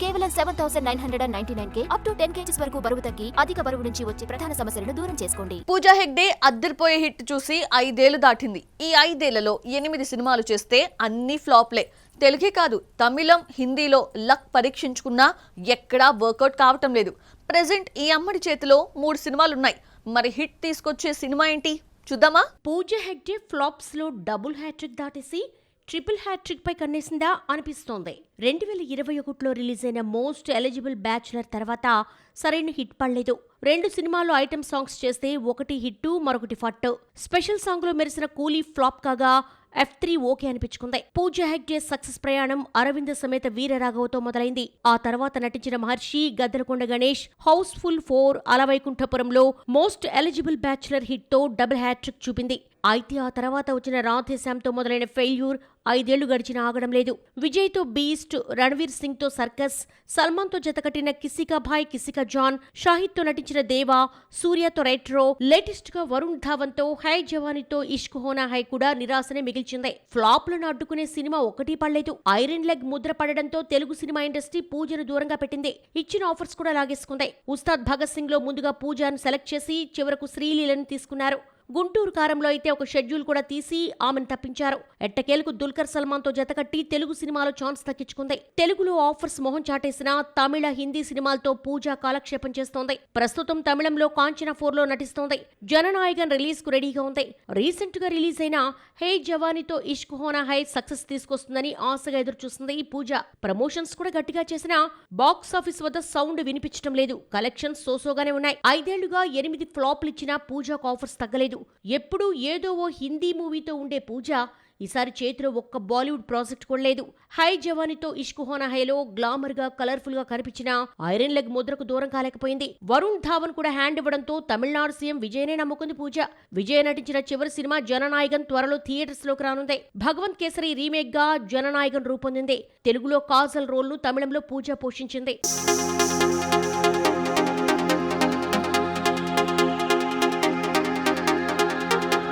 కేవలం 7,999K up to 10 kgs వరకు బరువు తగ్గి అధిక బరువు నుంచి వచ్చే ప్రధాన సమస్యలను దూరం చేసుకోండి. పూజా హెగ్డే అద్దరిపోయే హిట్ చూసి 5 ఏళ్లు దాటింది. ఈ 5 ఏళ్లలో 8 సినిమాలు చేస్తే అన్ని ఫ్లాప్లే. తెలుగే కాదు, తమిళం, హిందీలో లక్ పరీక్షించుకున్నా ఎక్కడా వర్కౌట్ కావటం లేదు. ప్రెజెంట్ ఈ అమ్మడి చేతిలో 3 సినిమాలున్నాయి. మరి హిట్ తీసుకొచ్చే సినిమా ఏంటి చూద్దామా? పూజా హెగ్డే ఫ్లాప్స్ లో డబుల్ హ్యాట్రిక్ దాటేసి ట్రిపుల్ హ్యాట్రిక్ పై కన్నేసిందా అనిపిస్తోంది. 2021లో రిలీజ్ అయిన మోస్ట్ ఎలిజిబుల్ బ్యాచులర్ తర్వాత సరైన హిట్ పడలేదు. 2 సినిమాల్లో ఐటమ్ సాంగ్స్ చేస్తే ఒకటి హిట్, మరొకటి ఫట్. స్పెషల్ సాంగ్ లో మెరిసిన కూలీ ఫ్లాప్ కాగా F3 ఓకే అనిపించుకుంది. పూజా హెగ్డే సక్సెస్ ప్రయాణం అరవింద సమేత వీరరాఘవతో మొదలైంది. ఆ తర్వాత నటించిన మహర్షి, గద్దలకొండ గణేష్, హౌస్ఫుల్ 4, అలవైకుంఠపురంలో మోస్ట్ ఎలిజిబుల్ బ్యాచులర్ హిట్ తో డబుల్ హ్యాట్రిక్ చూపింది. అయితే ఆ తర్వాత వచ్చిన రాధేశ్యామ్తో మొదలైన ఫెయిల్యూర్ 5 ఏళ్లు గడిచినా ఆగడం లేదు. విజయ్తో బీస్ట్, రణ్వీర్ సింగ్ తో సర్కస్, సల్మాన్తో జతకట్టిన కిసికా భాయ్ కిసికా జాన్, షాహిద్తో నటించిన దేవా, సూర్యతో రెట్రో, లేటెస్ట్ గా వరుణ్ ధావన్తో హై జవానీతో ఇష్క్ హోనా హై కూడా నిరాశనే మిగిల్చింది. ఫ్లాప్లను అడ్డుకునే సినిమా ఒకటి పడలేదు. ఐరన్ లెగ్ ముద్ర పడడంతో తెలుగు సినిమా ఇండస్ట్రీ పూజను దూరంగా పెట్టింది. ఇచ్చిన ఆఫర్స్ కూడా లాగేసుకుంది. ఉస్తాద్ భగత్ సింగ్ లో ముందుగా పూజాను సెలెక్ట్ చేసి చివరకు శ్రీలీలను తీసుకున్నారు. గుంటూరు కారంలో అయితే ఒక షెడ్యూల్ కూడా తీసి ఆమెను తప్పించారు. ఎట్టకేలకు దుల్కర్ సల్మాన్తో జతకట్టి తెలుగు సినిమాలో ఛాన్స్ దక్కించుకుంది. తెలుగులో ఆఫర్స్ మొహం చాటేసిన తమిళ, హిందీ సినిమాలతో పూజ కాలక్షేపం చేస్తోంది. ప్రస్తుతం తమిళంలో కాంచనా 4లో నటిస్తోంది. జననాయకన్ రిలీజ్ కు రెడీగా ఉంది. రీసెంట్ గా రిలీజ్ అయిన హే జవానీతో ఇష్క్ హోనా హై సక్సెస్ తీసుకొస్తుందని ఆశగా ఎదురుచూస్తుంది ఈ పూజ. ప్రమోషన్స్ కూడా గట్టిగా చేసినా బాక్స్ ఆఫీస్ వద్ద సౌండ్ వినిపించడం లేదు. కలెక్షన్స్ సోసోగానే ఉన్నాయి. 5 ఏళ్లుగా 8 ఫ్లాప్లు ఇచ్చినా పూజకు ఆఫర్స్ తగ్గలేదు. ఎప్పుడూ ఏదో ఓ హిందీ మూవీతో ఉండే పూజ ఈసారి చేతిలో ఒక్క బాలీవుడ్ ప్రాజెక్ట్ కూడా లేదు. హై జవానీతో ఇష్క్ హోనా హైలో గ్లామర్ గా, కలర్ఫుల్ గా కనిపించిన ఐరన్ లెగ్ ముద్రకు దూరం కాలేకపోయింది. వరుణ్ ధావన్ కూడా హ్యాండ్ ఇవ్వడంతో తమిళనాడు సీఎం విజయనే నమ్ముకుంది పూజ. విజయ్ నటించిన చివరి సినిమా జననాయకన్ త్వరలో థియేటర్స్ లోకి రానుంది. భగవంత్ కేసరి రీమేక్ గా జననాయకన్ రూపొందింది. తెలుగులో కాజల్ రోల్ ను తమిళంలో పూజ పోషించింది.